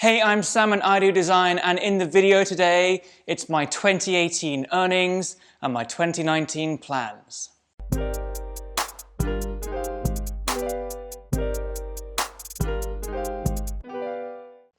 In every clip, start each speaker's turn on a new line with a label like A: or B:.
A: Hey, I'm Sam and I Do Design, and in the video today, it's my 2018 earnings and my 2019 plans.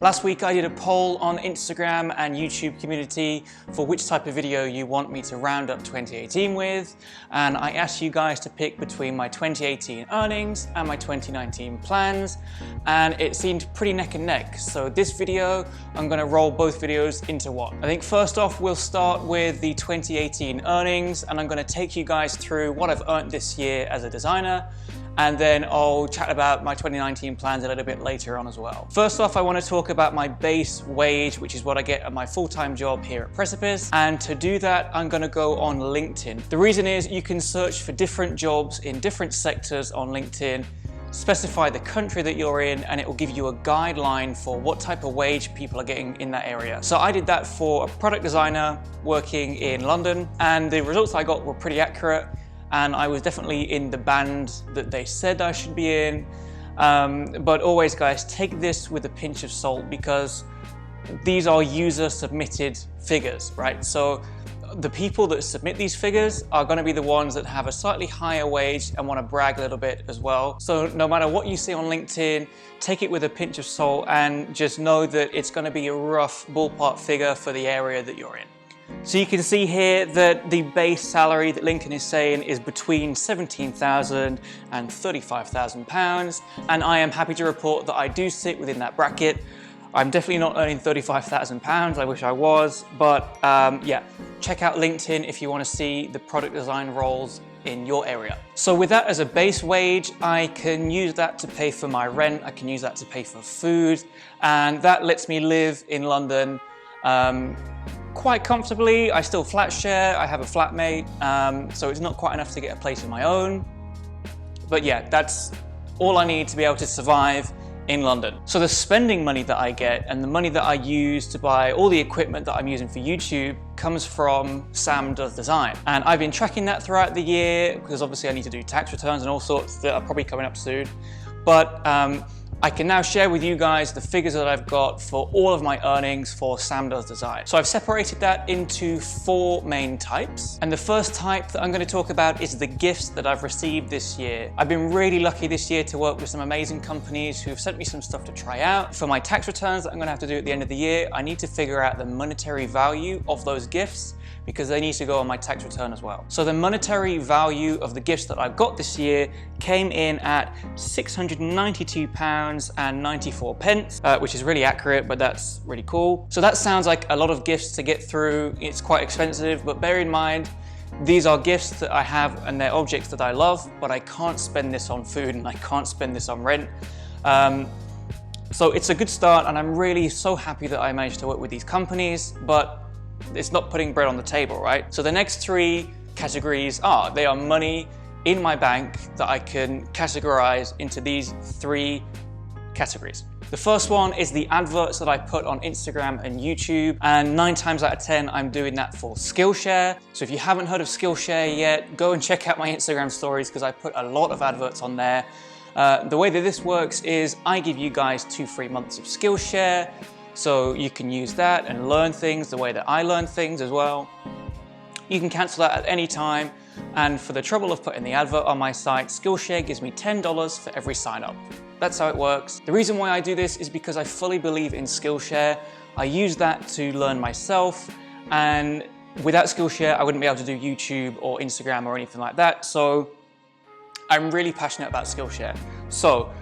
A: Last week I did a poll on Instagram and YouTube community for which type of video you want me to round up 2018 with, and I asked you guys to pick between my 2018 earnings and my 2019 plans, and it seemed pretty neck and neck. So this video, I'm going to roll both videos into one. I think first off we'll start with the 2018 earnings, and I'm going to take you guys through what I've earned this year as a designer, and then I'll chat about my 2019 plans a little bit later on as well. First off, I want to talk about my base wage, which is what I get at my full-time job here at Precipice. And to do that, I'm going to go on LinkedIn. The reason is you can search for different jobs in different sectors on LinkedIn, specify the country that you're in, and it will give you a guideline for what type of wage people are getting in that area. So I did that for a product designer working in London, and the results I got were pretty accurate. And I was definitely in the band that they said I should be in. But always, guys, take this with a pinch of salt because these are user submitted figures, right? So the people that submit these figures are going to be the ones that have a slightly higher wage and want to brag a little bit as well. So no matter what you see on LinkedIn, take it with a pinch of salt and just know that it's going to be a rough ballpark figure for the area that you're in. So you can see here that the base salary that LinkedIn is saying is between £17,000 and £35,000, and I am happy to report that I do sit within that bracket. I'm definitely not earning £35,000, I wish I was, but yeah, check out LinkedIn if you want to see the product design roles in your area. So with that as a base wage, I can use that to pay for my rent, I can use that to pay for food, and that lets me live in London quite comfortably. I still flat share, I have a flatmate, so it's not quite enough to get a place of my own. But yeah, that's all I need to be able to survive in London. So the spending money that I get and the money that I use to buy all the equipment that I'm using for YouTube comes from Sam Does Design. And I've been tracking that throughout the year because obviously I need to do tax returns and all sorts that are probably coming up soon. But I can now share with you guys the figures that I've got for all of my earnings for Sam Does Design. So I've separated that into 4 main types. And the first type that I'm going to talk about is the gifts that I've received this year. I've been really lucky this year to work with some amazing companies who've sent me some stuff to try out. For my tax returns that I'm going to have to do at the end of the year, I need to figure out the monetary value of those gifts because they need to go on my tax return as well. So the monetary value of the gifts that I've got this year came in at £692.94, which is really accurate, but that's really cool. So that sounds like a lot of gifts to get through. It's quite expensive, but bear in mind, these are gifts that I have and they're objects that I love, but I can't spend this on food and I can't spend this on rent. So it's a good start, and I'm really so happy that I managed to work with these companies, but it's not putting bread on the table, right? So the next 3 categories they are money in my bank that I can categorize into these 3 categories. The first one is the adverts that I put on Instagram and YouTube, and 9 times out of 10 I'm doing that for Skillshare. So if you haven't heard of Skillshare yet, go and check out my Instagram stories because I put a lot of adverts on there. The way that this works is I give you guys 2 free months of Skillshare, so you can use that and learn things the way that I learn things as well. You can cancel that at any time, and for the trouble of putting the advert on my site, Skillshare gives me $10 for every sign up. That's how it works. The reason why I do this is because I fully believe in Skillshare. I use that to learn myself, and without Skillshare I wouldn't be able to do YouTube or Instagram or anything like that, so I'm really passionate about Skillshare. So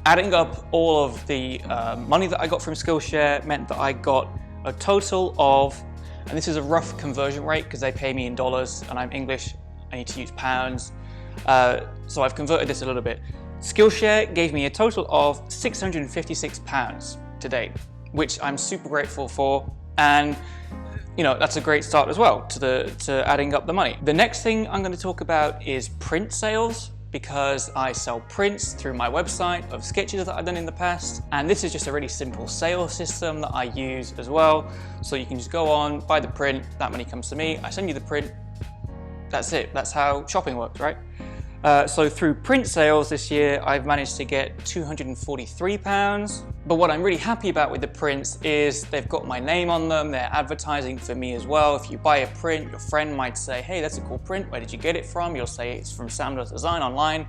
A: adding up all of the money that I got from Skillshare meant that I got a total of, and this is a rough conversion rate because they pay me in dollars and I'm English, I need to use pounds, so I've converted this a little bit. Skillshare gave me a total of £656 to date, which I'm super grateful for, and you know, that's a great start as well to adding up the money. The next thing I'm going to talk about is print sales, because I sell prints through my website of sketches that I've done in the past, and this is just a really simple sales system that I use as well. So you can just go on, buy the print, that money comes to me, I send you the print, that's it. That's how shopping works, right? So through print sales this year, I've managed to get £243, But what I'm really happy about with the prints is they've got my name on them, they're advertising for me as well. If you buy a print, your friend might say, hey, that's a cool print, where did you get it from? You'll say it's from Sam Does Design online.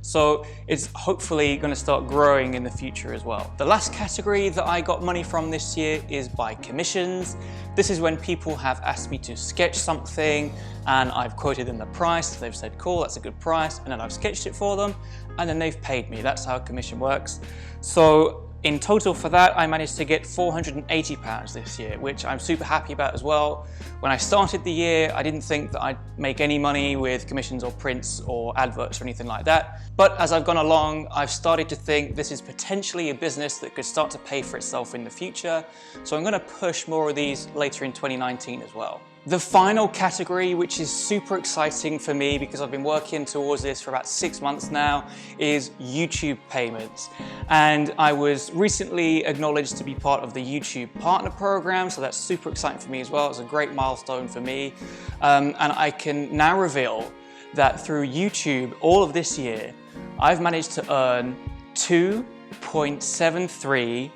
A: So it's hopefully going to start growing in the future as well. The last category that I got money from this year is by commissions. This is when people have asked me to sketch something and I've quoted them the price. They've said, cool, that's a good price. And then I've sketched it for them and then they've paid me. That's how a commission works. So in total for that, I managed to get £480 this year, which I'm super happy about as well. When I started the year, I didn't think that I'd make any money with commissions or prints or adverts or anything like that. But as I've gone along, I've started to think this is potentially a business that could start to pay for itself in the future. So I'm going to push more of these later in 2019 as well. The final category, which is super exciting for me because I've been working towards this for about 6 months now, is YouTube payments. And I was recently acknowledged to be part of the YouTube Partner Program, so that's super exciting for me as well. It's a great milestone for me. And I can now reveal that through YouTube, all of this year, I've managed to earn $2.73.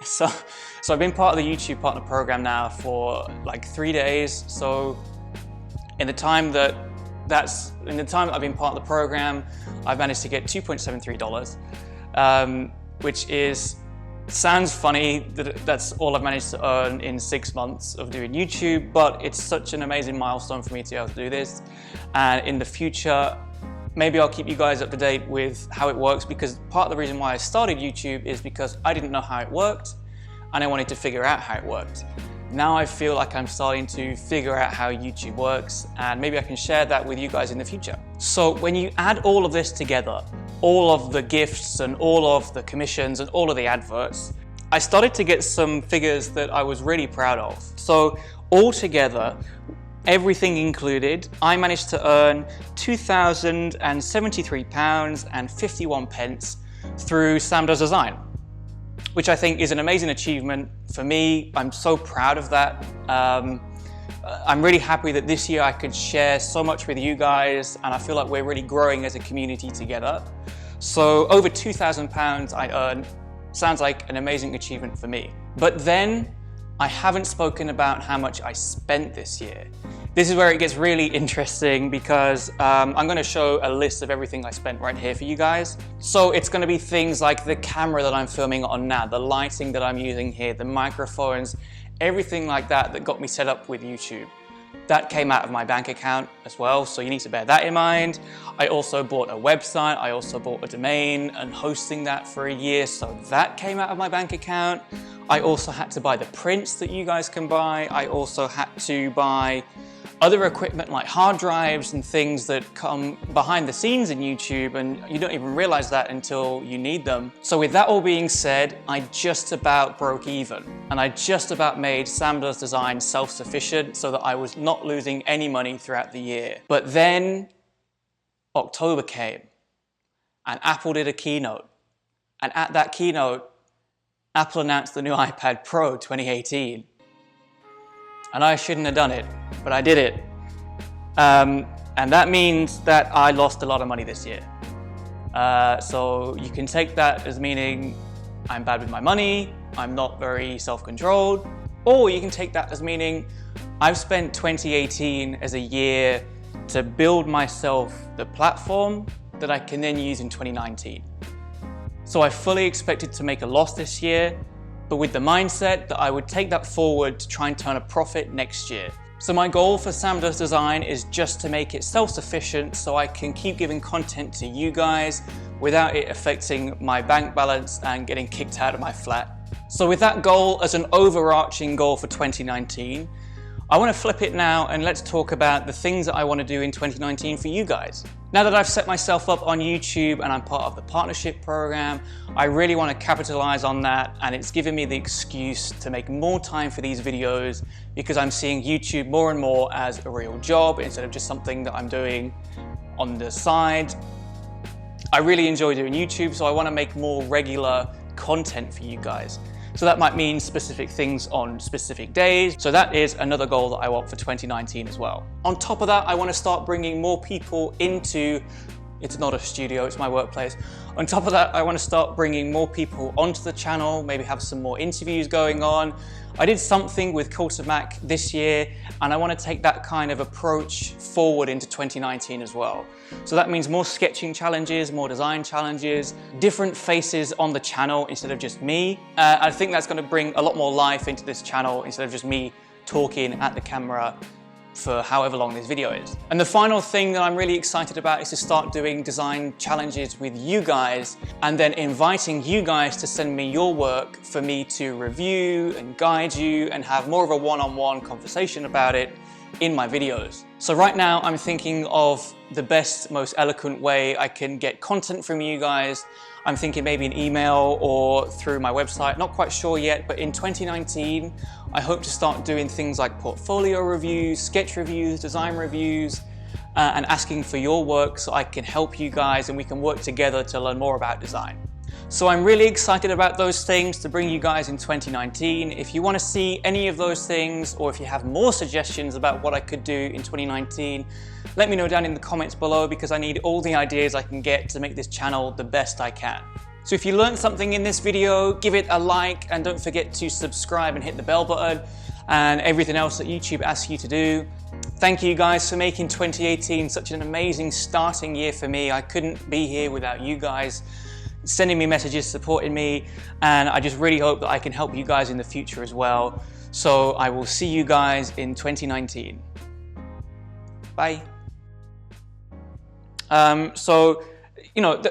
A: So I've been part of the YouTube Partner Program now for like 3 days. So in the time that I've been part of the program, I've managed to get $2.73, which sounds funny that that's all I've managed to earn in 6 months of doing YouTube, but it's such an amazing milestone for me to be able to do this. And in the future, maybe I'll keep you guys up to date with how it works, because part of the reason why I started YouTube is because I didn't know how it worked and I wanted to figure out how it worked. Now I feel like I'm starting to figure out how YouTube works, and maybe I can share that with you guys in the future. So when you add all of this together, all of the gifts and all of the commissions and all of the adverts, I started to get some figures that I was really proud of. So altogether, everything included, I managed to earn £2,073.51 through Sam Does Design, which I think is an amazing achievement for me. I'm so proud of that. I'm really happy that this year I could share so much with you guys, and I feel like we're really growing as a community together. So over £2,000 I earned sounds like an amazing achievement for me. But then I haven't spoken about how much I spent this year. This is where it gets really interesting, because I'm going to show a list of everything I spent right here for you guys. So it's going to be things like the camera that I'm filming on now, the lighting that I'm using here, the microphones, everything like that got me set up with YouTube. That came out of my bank account as well, so you need to bear that in mind. I also bought a website, I also bought a domain and hosting that for a year, so that came out of my bank account. I also had to buy the prints that you guys can buy. I also had to buy other equipment like hard drives and things that come behind the scenes in YouTube, and you don't even realize that until you need them. So with that all being said, I just about broke even, and I just about made Sam Does Design self-sufficient so that I was not losing any money throughout the year. But then October came and Apple did a keynote, and at that keynote, Apple announced the new iPad Pro 2018. And I shouldn't have done it, but I did it. And that means that I lost a lot of money this year. So you can take that as meaning I'm bad with my money, I'm not very self-controlled, or you can take that as meaning I've spent 2018 as a year to build myself the platform that I can then use in 2019. So I fully expected to make a loss this year, but with the mindset that I would take that forward to try and turn a profit next year. So my goal for Sam Does Design is just to make it self-sufficient so I can keep giving content to you guys without it affecting my bank balance and getting kicked out of my flat. So with that goal as an overarching goal for 2019, I want to flip it now and let's talk about the things that I want to do in 2019 for you guys. Now that I've set myself up on YouTube and I'm part of the partnership program, I really want to capitalize on that, and it's given me the excuse to make more time for these videos because I'm seeing YouTube more and more as a real job instead of just something that I'm doing on the side. I really enjoy doing YouTube, so I want to make more regular content for you guys. So that might mean specific things on specific days. So that is another goal that I want for 2019 as well. On top of that, I want to start bringing more people into It's not a studio, it's my workplace. On top of that, I want to start bringing more people onto the channel, maybe have some more interviews going on. I did something with Culture Mac this year, and I want to take that kind of approach forward into 2019 as well. So that means more sketching challenges, more design challenges, different faces on the channel instead of just me. I think that's going to bring a lot more life into this channel instead of just me talking at the camera for however long this video is. And the final thing that I'm really excited about is to start doing design challenges with you guys, and then inviting you guys to send me your work for me to review and guide you and have more of a one-on-one conversation about it in my videos. So right now I'm thinking of the best, most eloquent way I can get content from you guys. I'm thinking maybe an email or through my website, not quite sure yet, but in 2019, I hope to start doing things like portfolio reviews, sketch reviews, design reviews, and asking for your work so I can help you guys and we can work together to learn more about design. So I'm really excited about those things to bring you guys in 2019. If you want to see any of those things, or if you have more suggestions about what I could do in 2019, let me know down in the comments below, because I need all the ideas I can get to make this channel the best I can. So if you learned something in this video, give it a like, and don't forget to subscribe and hit the bell button and everything else that YouTube asks you to do. Thank you guys for making 2018 such an amazing starting year for me. I couldn't be here without you guys sending me messages, supporting me, and I just really hope that I can help you guys in the future as well. So I will see you guys in 2019. Bye. So, you know,